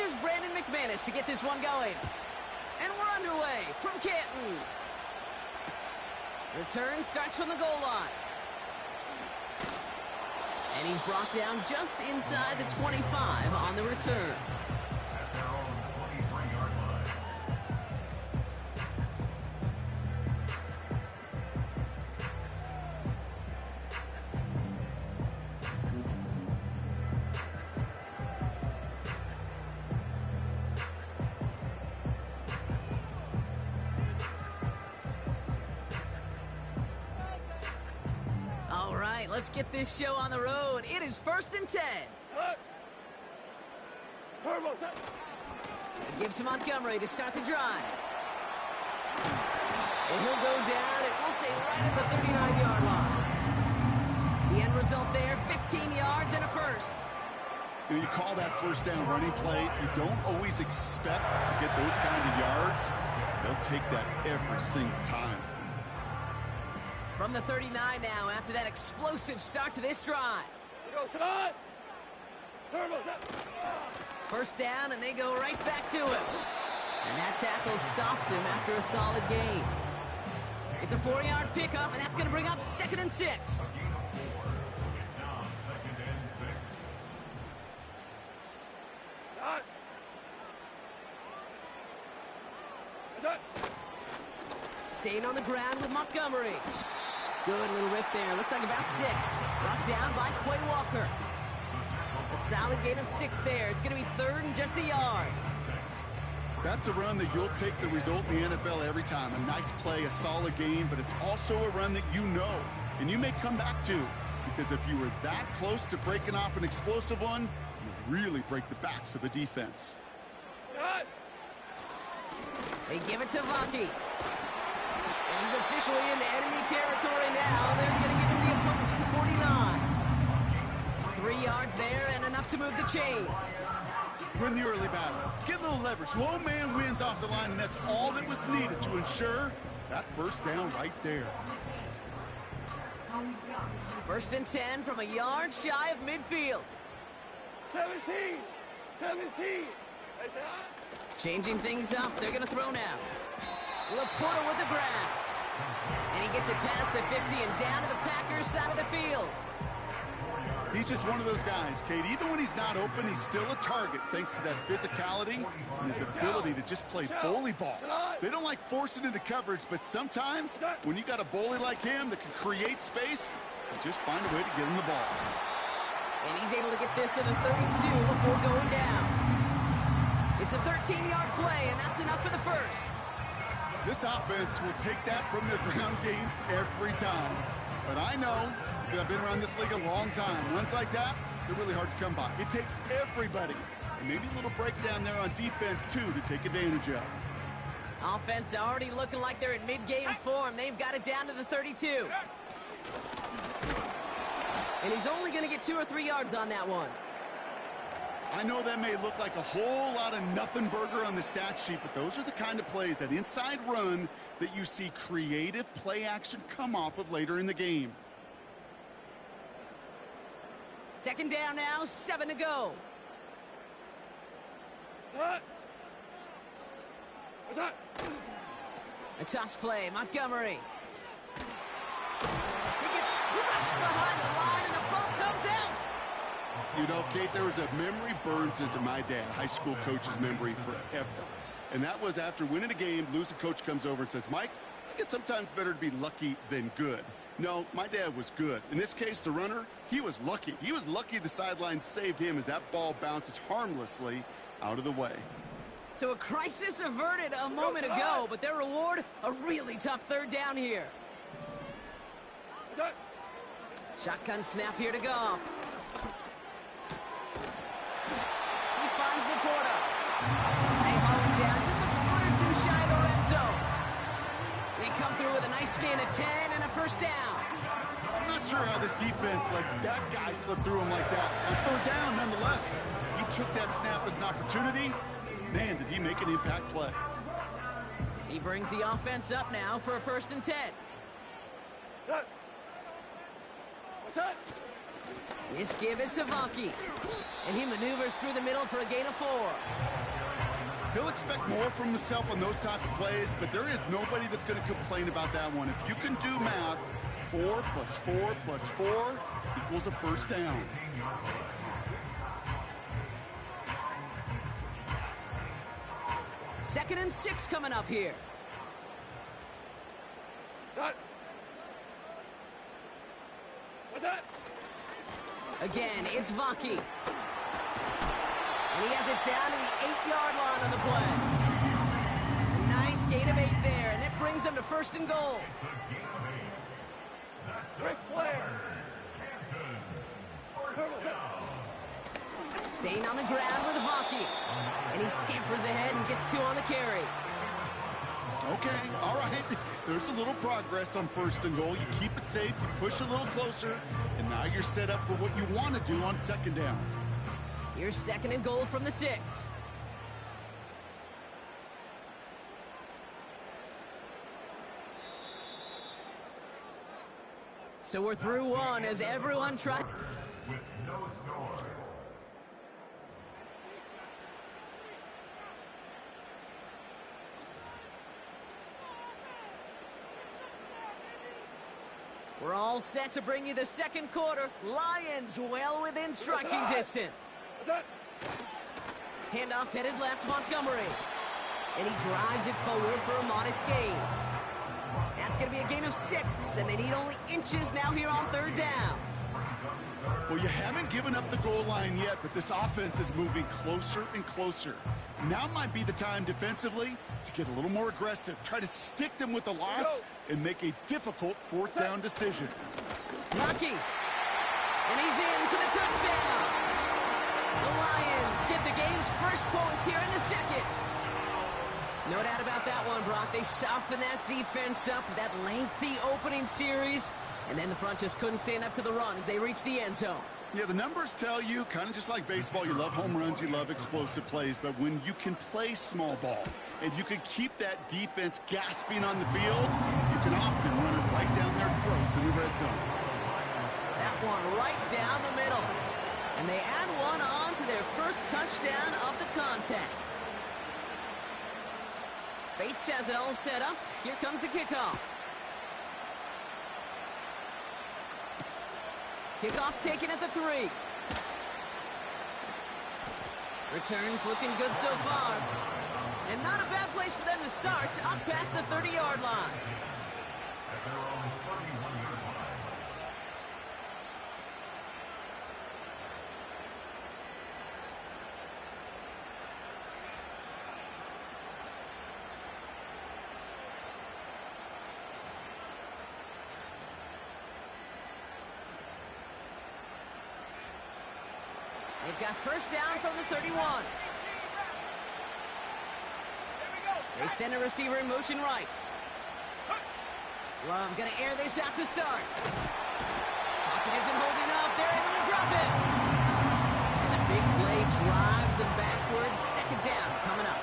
Here's Brandon McManus to get this one going. And we're underway from Canton. Return starts from the goal line. And he's brought down just inside the 25 on the return. All right, let's get this show on the road. It is 1st and 10. It gives to Montgomery to start the drive. And he'll go down, and we'll say right at the 39-yard line. The end result there, 15 yards and a first. You call that first down running play. You don't always expect to get those kind of yards. They'll take that every single time. From the 39 now, after that explosive start to this drive. First down, and they go right back to him. And that tackle stops him after a solid gain. It's a 4-yard pickup, and that's going to bring up 2nd and 6. Staying on the ground with Montgomery. Good little rip there. Looks like about 6. Brought down by Quay Walker. A solid gain of 6 there. It's going to be 3rd and just a yard. That's a run that you'll take the result in the NFL every time. A nice play, a solid gain, but it's also a run that you know, and you may come back to. Because if you were that close to breaking off an explosive one, you really break the backs of a defense. They give it to Vaki. He's officially in enemy territory now. They're going to give him the opposing 49. 3 yards there and enough to move the chains. Win the early battle. Get a little leverage. Low man wins off the line, and that's all that was needed to ensure that first down right there. 1st and 10 from a yard shy of midfield. 17. Changing things up. They're going to throw now. Laporta with the grab. And he gets it past the 50 and down to the Packers side of the field. He's just one of those guys, Kate. Even when he's not open, he's still a target thanks to that physicality and his ability to just play bully ball. They don't like forcing into coverage, but sometimes when you got a bully like him that can create space, you just find a way to get him the ball. And he's able to get this to the 32 before going down. It's a 13-yard play, and that's enough for the first. This offense will take that from their ground game every time. But I know, because I've been around this league a long time, runs like that, they're really hard to come by. It takes everybody. And maybe a little breakdown there on defense, too, to take advantage of. Offense already looking like they're in mid-game form. They've got it down to the 32. And he's only going to get 2 or 3 yards on that one. I know that may look like a whole lot of nothing burger on the stat sheet, but those are the kind of plays, that inside run, that you see creative play action come off of later in the game. 2nd down now, 7 to go. A toss play, Montgomery. He gets crushed behind the line, and the ball comes out. You know, Kate, there was a memory burned into my dad, high school coach's memory forever. And that was after winning a game, losing coach comes over and says, Mike, I guess sometimes better to be lucky than good. No, my dad was good. In this case, the runner, he was lucky. He was lucky the sideline saved him as that ball bounces harmlessly out of the way. So a crisis averted a moment ago, but their reward, a really tough 3rd down here. Shotgun snap here to Goff. He finds Laporta. They haul him down just a foot or 2 shy of the red zone. They come through with a nice gain of 10 and a first down. I'm not sure how this defense let that guy slip through him like that. On 3rd down, nonetheless, he took that snap as an opportunity. Man, did he make an impact play. He brings the offense up now for a 1st and 10. This give is to Vanke. And he maneuvers through the middle for a gain of 4. He'll expect more from himself on those type of plays, but there is nobody that's going to complain about that one. If you can do math, 4 plus 4 plus 4 equals a first down. Second and 6 coming up here. What's that? Again, it's Vanke. And he has it down to the 8-yard line on the play. A nice gain of 8 there, and it brings them to first and goal. Rick Blair. Staying on the ground with Vanke. And he scampers ahead and gets 2 on the carry. Okay, all right. There's a little progress on first and goal. You keep it safe, you push a little closer, and now you're set up for what you want to do on second down. Here's second and goal from the 6. So we're through one as everyone tries. With no score. We're all set to bring you the second quarter. Lions well within striking distance. Handoff headed left, Montgomery. And he drives it forward for a modest gain. That's going to be a gain of 6, and they need only inches now here on third down. Well, you haven't given up the goal line yet, but this offense is moving closer and closer. Now might be the time defensively to get a little more aggressive. Try to stick them with the loss and make a difficult fourth down decision. Vanke. And he's in for the touchdown. The Lions get the game's first points here in the second. No doubt about that one, Brock. They softened that defense up with that lengthy opening series, and then the front just couldn't stand up to the run as they reached the end zone. Yeah, the numbers tell you, kind of just like baseball, you love home runs, you love explosive plays, but when you can play small ball and you can keep that defense gasping on the field, you can often run it right down their throats in the red zone. That one right down the middle. And they add one on to their first touchdown of the contest. Bates has it all set up. Here comes the kickoff. Kickoff taken at the 3. Returns looking good so far. And not a bad place for them to start, up past the 30-yard line. They've got first down from the 31. They send a receiver in motion right. Love gonna air this out to start. Pocket isn't holding up. They're able to drop it. And the big play drives them backwards. Second down coming up.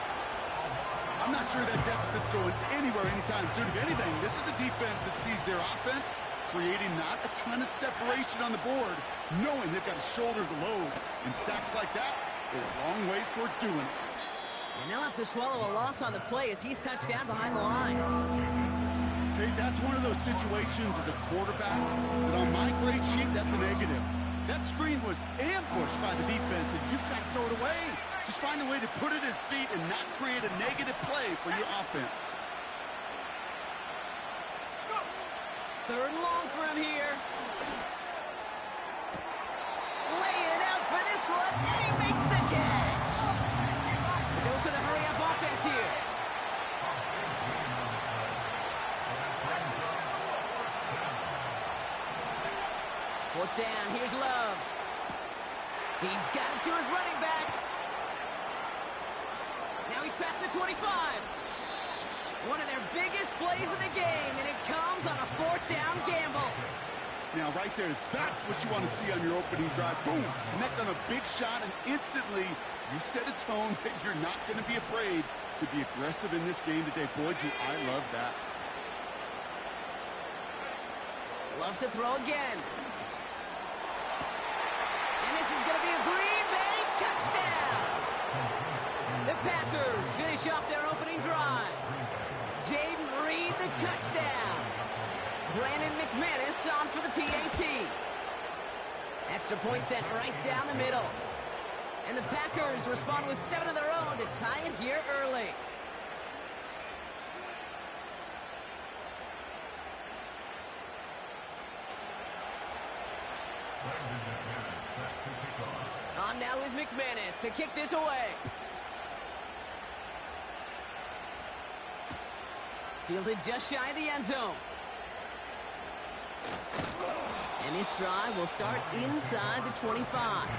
I'm not sure that deficit's going anywhere anytime soon. If anything, this is a defense that sees their offense creating not a ton of separation on the board, knowing they've got to shoulder the load. And sacks like that go a long ways towards doing it. And they'll have to swallow a loss on the play as he's touched down behind the line. Okay, that's one of those situations as a quarterback that on my grade sheet, that's a negative. That screen was ambushed by the defense, and you've got to throw it away. Just find a way to put it at his feet and not create a negative play for your offense. Third and long for him here. Lay it out for this one, and he makes the catch. It goes to the hurry-up offense here. Fourth down, here's Love. He's got it to his running back. Now he's past the 25. One of their biggest plays of the game, and it comes on a fourth down gamble. Now, right there, that's what you want to see on your opening drive. Boom! Connect on a big shot, and instantly you set a tone that you're not going to be afraid to be aggressive in this game today. Boy, do I love that. Loves to throw again. touchdown! The Packers finish off their opening drive. Jaden Reed, the touchdown. Brandon McManus on for the PAT. Extra point sent right down the middle. And the Packers respond with 7 of their own to tie it here early. On now is McManus to kick this away. Fielded just shy of the end zone. And this drive will start inside the 25.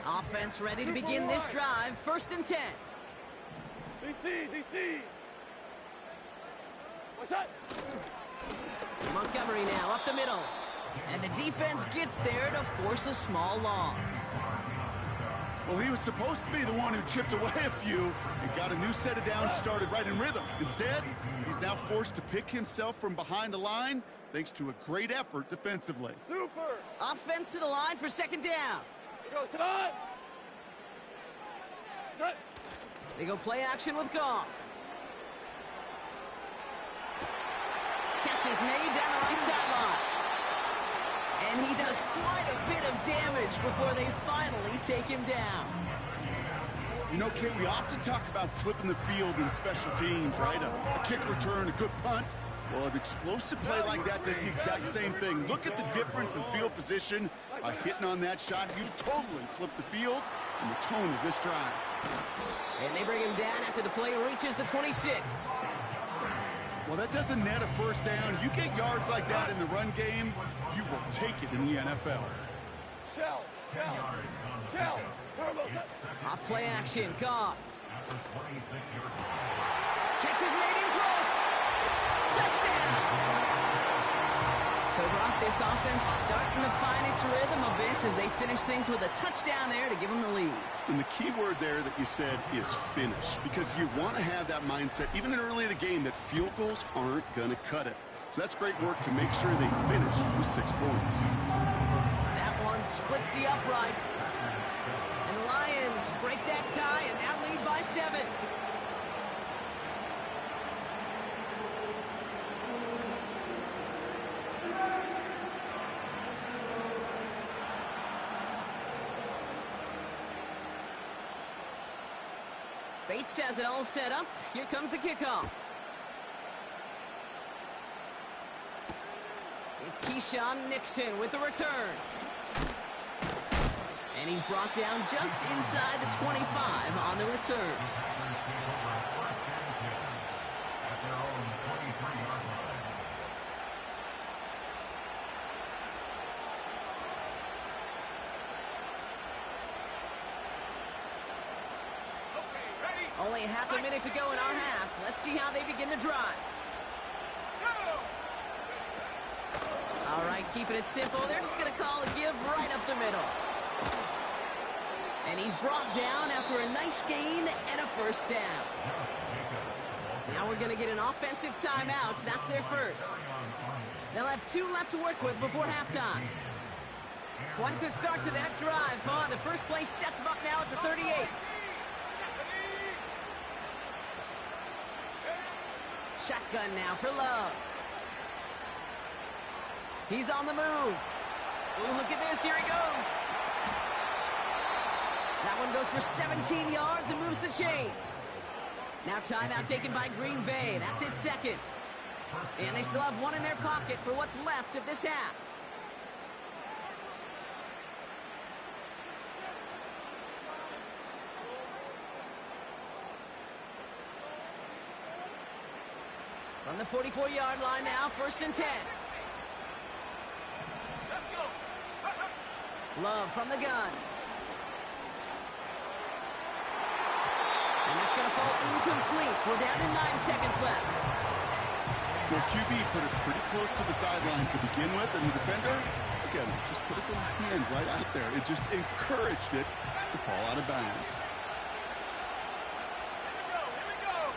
Offense ready to begin this drive. 1st and 10. DC! What's that? Montgomery now up the middle. And the defense gets there to force a small loss. Well, he was supposed to be the one who chipped away a few and got a new set of downs started right in rhythm. Instead, he's now forced to pick himself from behind the line thanks to a great effort defensively. Super! Offense to the line for 2nd down. Here goes to the line. Good. They go play action with Goff. Catch is made down the right sideline. And he does quite a bit of damage before they finally take him down. You know, Kate, we often talk about flipping the field in special teams, right? A kick return, a good punt. Well, an explosive play like that does the exact same thing. Look at the difference in field position. By hitting on that shot, you totally flipped the field and the tone of this drive. And they bring him down after the play reaches the 26. Well, that doesn't net a 1st down. You get yards like that in the run game, you will take it in the NFL. Shell! Off play action, Goff. Catch is made in close. Touchdown! So, Brock, this offense starting to find its rhythm a bit as they finish things with a touchdown there to give them the lead. And the key word there that you said is finish, because you want to have that mindset, even early in the game, that field goals aren't going to cut it. So that's great work to make sure they finish with 6 points. That one splits the uprights. And the Lions break that tie and now lead by 7. Bates has it all set up. Here comes the kickoff. It's Keyshawn Nixon with the return. And he's brought down just inside the 25 on the return. Only half a minute to go in our half. Let's see how they begin the drive. All right, keeping it simple. They're just going to call a give right up the middle. And he's brought down after a nice gain and a 1st down. Now we're going to get an offensive timeout. That's their first. They'll have 2 left to work with before halftime. Quite the start to that drive, huh? The first play sets them up now at the 38. Shotgun now for Love. He's on the move. Ooh, look at this. Here he goes. That one goes for 17 yards and moves the chains. Now timeout taken by Green Bay. That's it 2nd. And they still have 1 in their pocket for what's left of this half. From the 44-yard line now, 1st and 10. Let's go! Love from the gun. And that's going to fall incomplete. We're down to 9 seconds left. Well, QB put it pretty close to the sideline to begin with, and the defender, again, just put his little hand right out there. It just encouraged it to fall out of bounds. Here we go!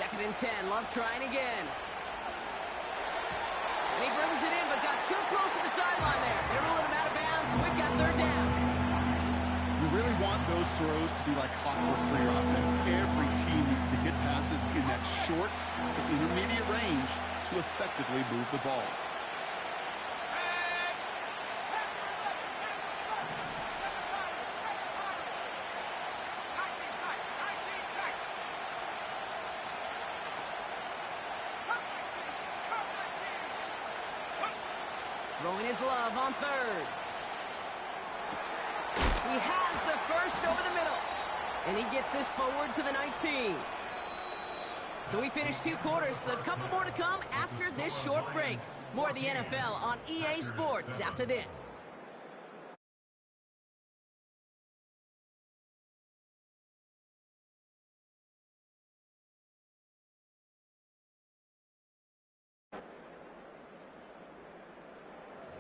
2nd and 10. Love trying again. And he brings it in, but got too close to the sideline there. They're rolling him out of bounds, so we've got 3rd down. You really want those throws to be like clockwork for your offense. Every team needs to hit passes in that short to intermediate range to effectively move the ball. Throwing his Love on 3rd. He has the first over the middle. And he gets this forward to the 19. So we finished 2 quarters. A couple more to come after this short break. More of the NFL on EA Sports after this.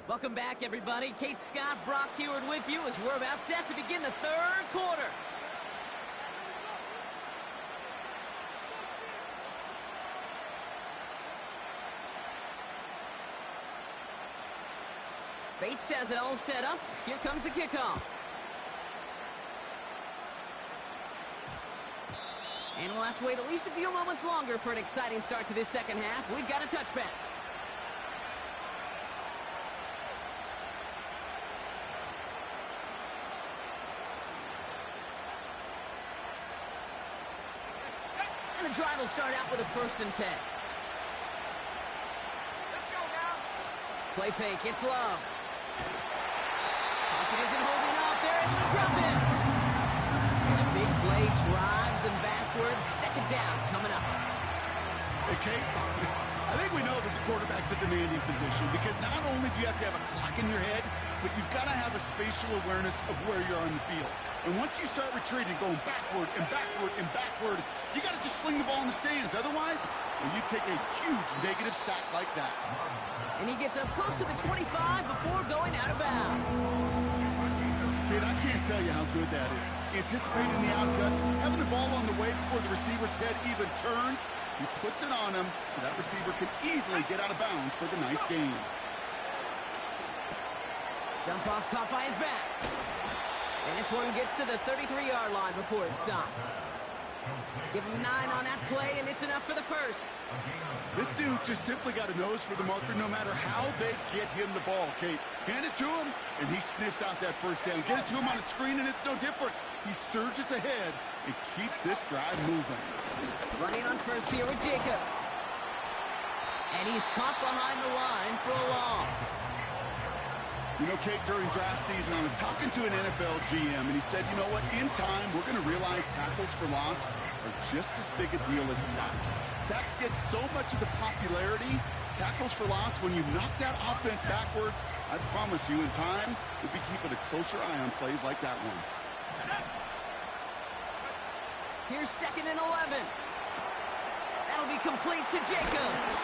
Welcome back, everybody. Kate Scott, Brock Heward with you as we're about set to begin the 3rd quarter. Bates has it all set up. Here comes the kickoff. And we'll have to wait at least a few moments longer for an exciting start to this 2nd half. We've got a touchback. And the drive will start out with a 1st and 10. Let's go now. Play fake, it's Love. Pocket isn't holding up, they're able to drop him. And a big play drives them backwards. 2nd down coming up. Hey, Kate, I think we know that the quarterback's a demanding position because not only do you have to have a clock in your head, but you've got to have a spatial awareness of where you're on the field. And once you start retreating, going backward and backward and backward, you got to just sling the ball in the stands. Otherwise, well, you take a huge negative sack like that. And he gets up close to the 25 before going out of bounds. Kid, I can't tell you how good that is. Anticipating the outcut, having the ball on the way before the receiver's head even turns, he puts it on him so that receiver can easily get out of bounds for the nice gain. Dump off caught by his back. And this one gets to the 33-yard line before it's stopped. Give him 9 on that play, and it's enough for the 1st. This dude just simply got a nose for the marker no matter how they get him the ball, Kate. Hand it to him, and he sniffs out that 1st down. Get it to him on a screen, and it's no different. He surges ahead and keeps this drive moving. Running on 1st here with Jacobs. And he's caught behind the line for a loss. You know, Kate, during draft season, I was talking to an NFL GM, and he said, you know what, in time, we're going to realize tackles for loss are just as big a deal as sacks. Sacks get so much of the popularity. Tackles for loss, when you knock that offense backwards, I promise you, in time, we'll be keeping a closer eye on plays like that one. Here's 2nd and 11. That'll be complete to Jacobs.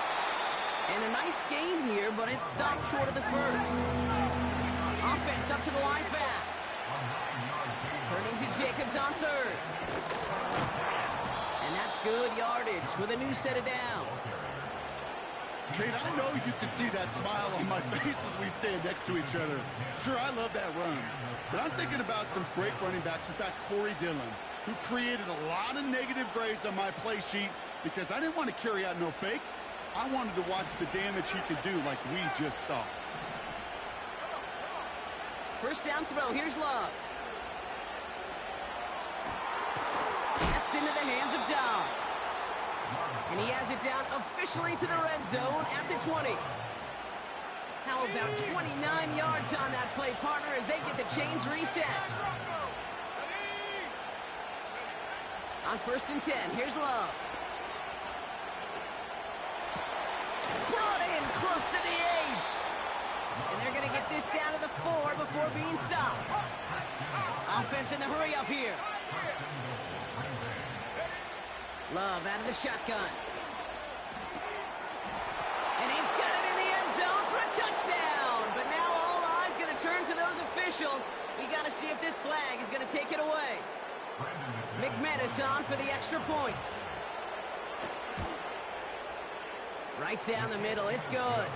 And a nice gain here, but it's stopped short of the 1st. Offense up to the line fast. Turning to Jacobs on 3rd. And that's good yardage with a new set of downs. Kate, I know you can see that smile on my face as we stand next to each other. Sure, I love that run. But I'm thinking about some great running backs. In fact, Corey Dillon, who created a lot of negative grades on my play sheet because I didn't want to carry out no fake. I wanted to watch the damage he could do like we just saw. 1st down throw. Here's Love. That's into the hands of Dobbs. And he has it down officially to the red zone at the 20. How about 29 yards on that play, partner, as they get the chains reset. On 1st and 10, here's Love. Brought in close to the 8. And they're going to get this down to the 4 before being stopped. Offense in the hurry up here. Love out of the shotgun. And he's got it in the end zone for a touchdown. But now all eyes going to turn to those officials. We got to see if this flag is going to take it away. McManus on for the extra point. Right down the middle. It's good.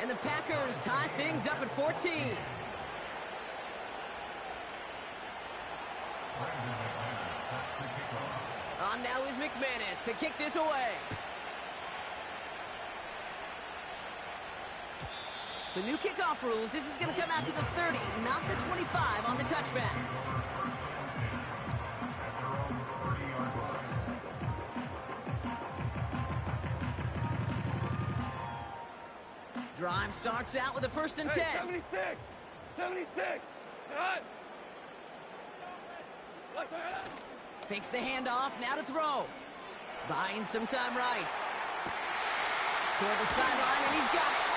And the Packers tie things up at 14. On now is McManus to kick this away. So new kickoff rules. This is going to come out to the 30, not the 25 on the touchback. Drive starts out with a 1st and 10. 76! 76! Cut! Fakes the handoff, now to throw. Buying some time right. Toward the sideline, and he's got it.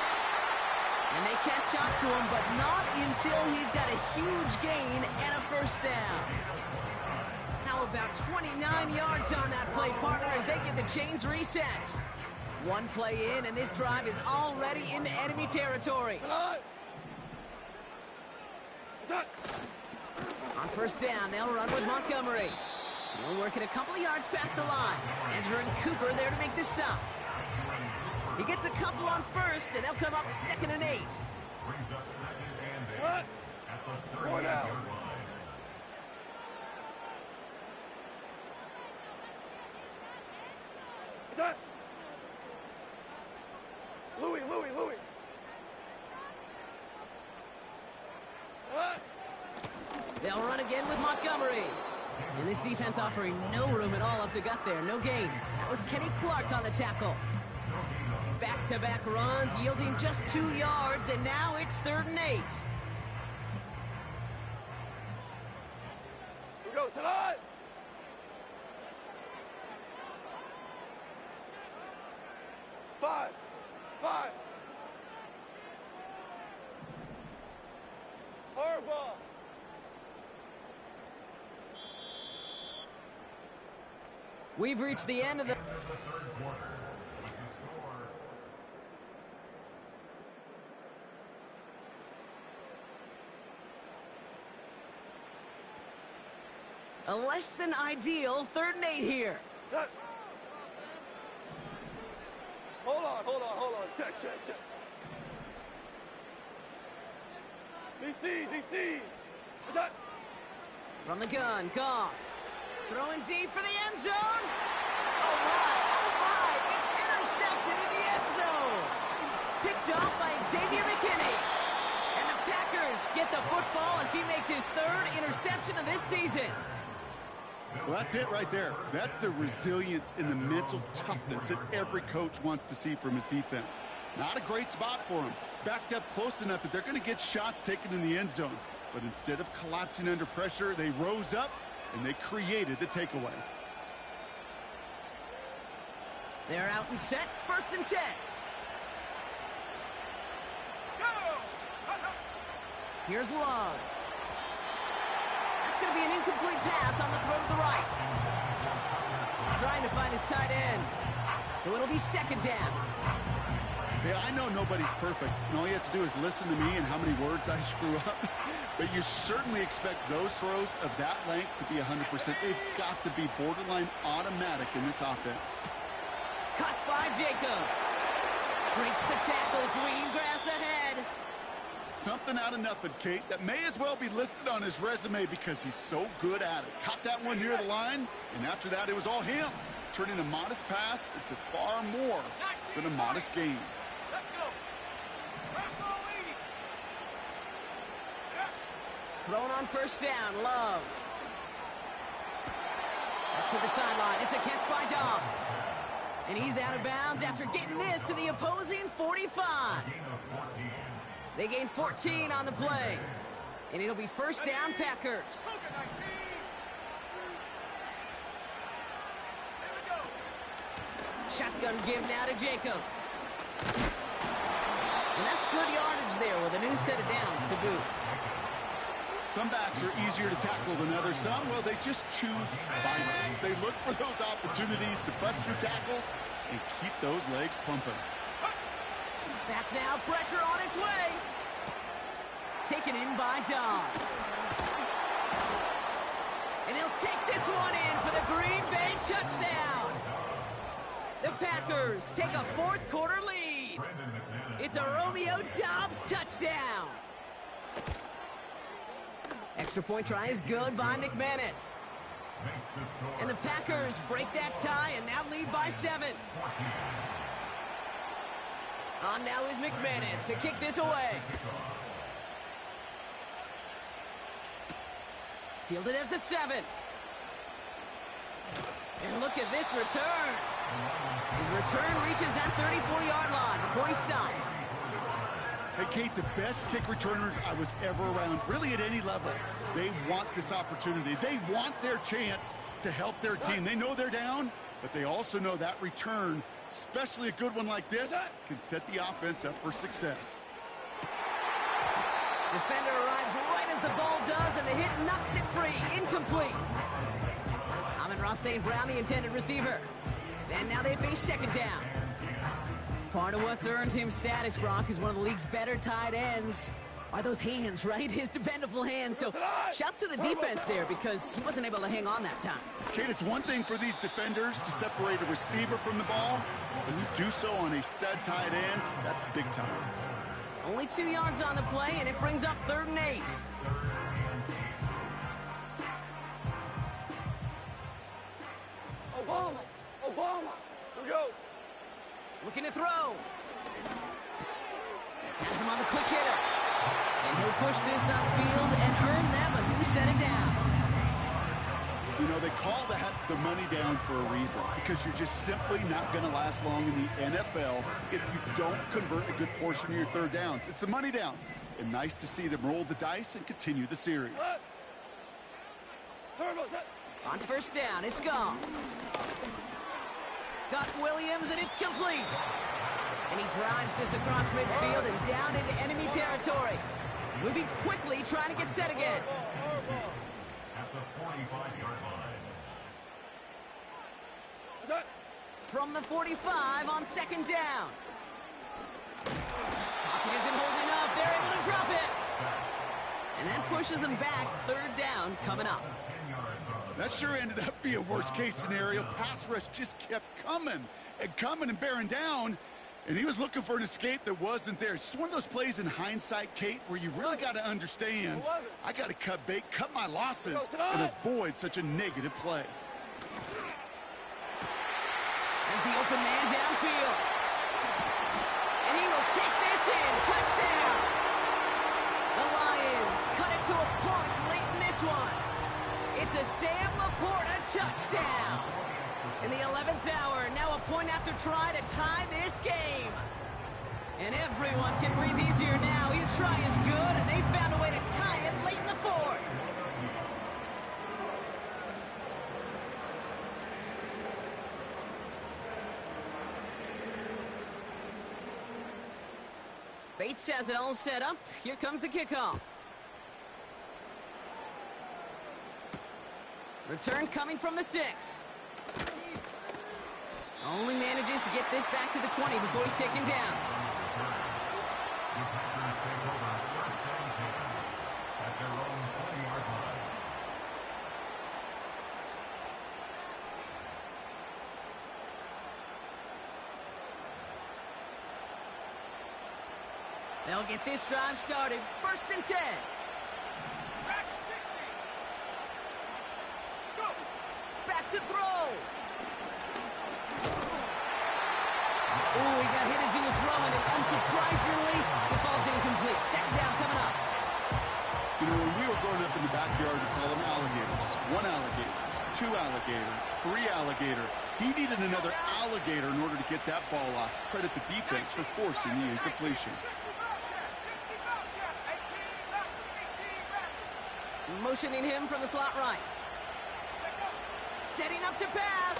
And they catch up to him, but not until he's got a huge gain and a 1st down. How about 29 yards on that play, partner, as they get the chains reset. One play in, and this drive is already into enemy territory. On 1st down, they'll run with Montgomery. They'll work it a couple of yards past the line. Andrew and Cooper there to make the stop. He gets a couple on 1st, and they'll come up 2nd and 8. What? Going out. Cut! Louis. What? They'll run again with Montgomery. And this defense offering no room at all up the gut there. No gain. That was Kenny Clark on the tackle. Back-to-back runs yielding just 2 yards, and now it's 3rd and 8. We go tonight! Five! Harbaugh! We've reached the end of the... A less than ideal 3rd and 8 here. Hold on. Check. DC. From the gun, Goff. Throwing deep for the end zone. Oh my, it's intercepted in the end zone. Picked off by Xavier McKinney. And the Packers get the football as he makes his 3rd interception of this season. Well, that's it right there. That's the resilience and the mental toughness that every coach wants to see from his defense. Not a great spot for him. Backed up close enough that they're going to get shots taken in the end zone. But instead of collapsing under pressure, they rose up and they created the takeaway. They're out and set. 1st and 10. Here's Love. That's going to be an incomplete pass on the throw to the right. Trying to find his tight end. So it'll be 2nd down. Hey, I know nobody's perfect, and all you have to do is listen to me and how many words I screw up. But you certainly expect those throws of that length to be 100%. They've got to be borderline automatic in this offense. Cut by Jacobs. Breaks the tackle. Greengrass ahead. Something out of nothing, Kate, that may as well be listed on his resume because he's so good at it. Caught that one near the line, and after that, it was all him. Turning a modest pass into far more than a modest gain. Let's go! Thrown on 1st down, Love. That's to the sideline. It's a catch by Dobbs. And he's out of bounds after getting this to the opposing 45. They gain 14 on the play. And it'll be 1st down, Packers. Shotgun give now to Jacobs. And that's good yardage there with a new set of downs to boot. Some backs are easier to tackle than others. Some, well, they just choose violence. They look for those opportunities to bust through tackles and keep those legs pumping. Back now, pressure on its way. Taken in by Dobbs. And he'll take this one in for the Green Bay touchdown. The Packers take a fourth-quarter lead. It's a Romeo Doubs touchdown. Extra point try is good by McManus. And the Packers break that tie and now lead by 7. On now is McManus to kick this away. Fielded at the 7. And look at this return. His return reaches that 34-yard line before he stopped. Hey, Kate, the best kick returners I was ever around, really at any level, they want this opportunity. They want their chance to help their team. They know they're down, but they also know that return, especially a good one like this, can set the offense up for success. Defender arrives right as the ball does, and the hit knocks it free. Incomplete. Amon-Ra St. Brown, the intended receiver. And now they face second down. Part of what's earned him status, Brock, is one of the league's better tight ends. Are those hands, right? His dependable hands. So shouts to the defense there because he wasn't able to hang on that time. Kate, it's one thing for these defenders to separate a receiver from the ball, but to do so on a stud tight end, that's big time. Only 2 yards on the play, and it brings up 3rd and 8. Obama. Here we go. Looking to throw. Has him on the quick hitter. And he'll push this upfield and earn them a new set of downs. You know, they call that the money down for a reason, because you're just simply not going to last long in the NFL if you don't convert a good portion of your 3rd downs. It's the money down. And nice to see them roll the dice and continue the series. On 1st down, it's gone. Got Williams, and it's complete. And he drives this across midfield and down into enemy territory. Moving quickly, trying to get set again. At the 45-yard line. From the 45 on 2nd down. Pocket isn't holding up. They're able to drop it. And that pushes them back. 3rd down coming up. That sure ended up being a worst-case scenario. Pass rush just kept coming and bearing down, and he was looking for an escape that wasn't there. It's just one of those plays in hindsight, Kate, where you really got to understand, I got to cut bait, cut my losses, and avoid such a negative play. As the open man downfield. And he will take this in. Touchdown! The Lions cut it to a point late in this one. It's a Sam Laporta touchdown. In the 11th hour, now a point after try to tie this game. And everyone can breathe easier now. His try is good, and they found a way to tie it late in the 4th. Bates has it all set up. Here comes the kickoff. Return coming from the 6. Only manages to get this back to the 20 before he's taken down. At their own 20-yard line. They'll get this drive started. 1st and 10. Back to throw. Ooh, he got hit as he was throwing it. Unsurprisingly, it falls incomplete. 2nd down coming up. You know, when we were growing up in the backyard, we call them alligators. 1 alligator, 2 alligator, 3 alligator. He needed another alligator in order to get that ball off. Credit the defense for forcing the incompletion. Motioning him from the slot right. Setting up to pass.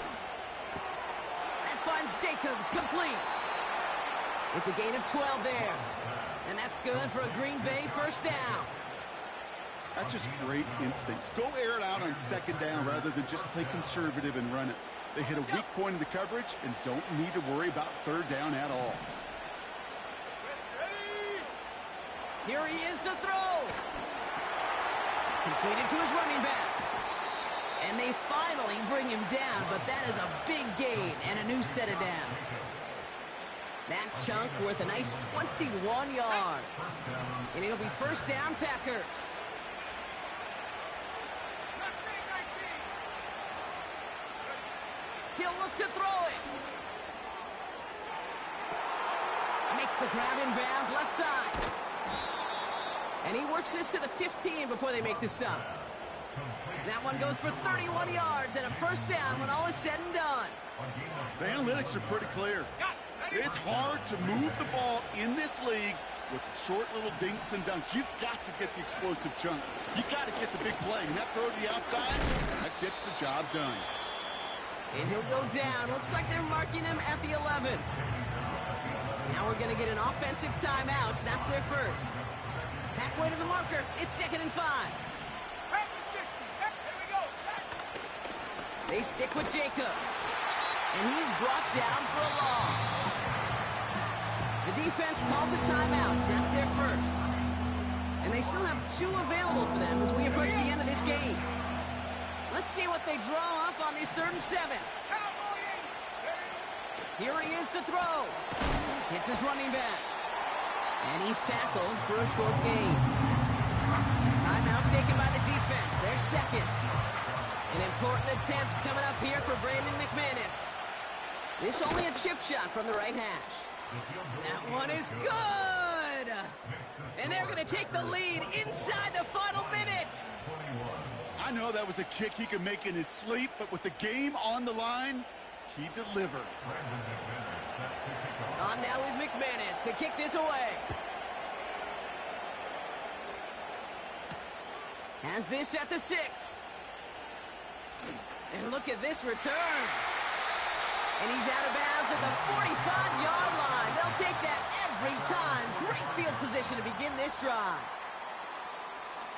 That finds Jacobs complete. It's a gain of 12 there. And that's good for a Green Bay 1st down. That's just great instincts. Go air it out on 2nd down rather than just play conservative and run it. They hit a weak point in the coverage and don't need to worry about 3rd down at all. Here he is to throw. Completed to his running back. And they finally bring him down, but that is a big gain and a new set of downs. That chunk worth a nice 21 yards. And it'll be first down, Packers. He'll look to throw it. Makes the grab in bounds, left side. And he works this to the 15 before they make the stop. That one goes for 31 yards and a first down when all is said and done. The analytics are pretty clear. It's hard to move the ball in this league with short little dinks and dunks. You've got to get the explosive chunk. You've got to get the big play. And that throw to the outside, that gets the job done. And he'll go down. Looks like they're marking him at the 11. Now we're going to get an offensive timeout. That's their first. Halfway to the marker. It's 2nd and 5. They stick with Jacobs. And he's brought down for a loss. The defense calls a timeout. That's their first. And they still have 2 available for them as we approach the end of this game. Let's see what they draw up on this 3rd and 7. Here he is to throw. Hits his running back. And he's tackled for a short gain. Timeout taken by the defense. Their second. An important attempt coming up here for Brandon McManus. This only a chip shot from the right hash. That one is good! And they're going to take the lead inside the final minute. I know that was a kick he could make in his sleep, but with the game on the line, he delivered. On now is McManus to kick this away. Has this at the 6. And look at this return. And he's out of bounds at the 45-yard line. They'll take that every time. Great field position to begin this drive.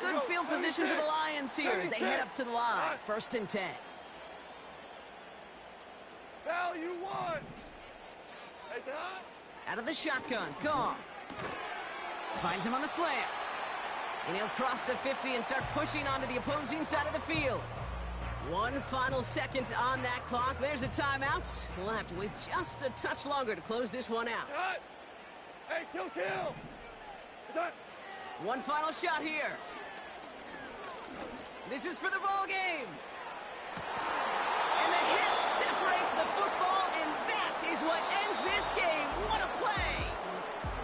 Good field position for the Lions here as they head up to the line. 1st and 10. Value 1. Hey, Don. Out of the shotgun, Goff. Finds him on the slant. And he'll cross the 50 and start pushing onto the opposing side of the field. 1 final second on that clock. There's a timeout. We'll have to wait just a touch longer to close this one out. Cut. Hey, kill. Done. 1 final shot here. This is for the ball game. And the hit separates the football, and that is what ends this game. What a play!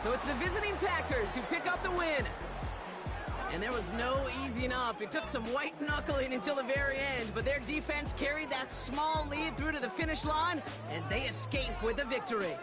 So it's the visiting Packers who pick up the win. And there was no easing up. It took some white knuckling until the very end, but their defense carried that small lead through to the finish line as they escape with a victory.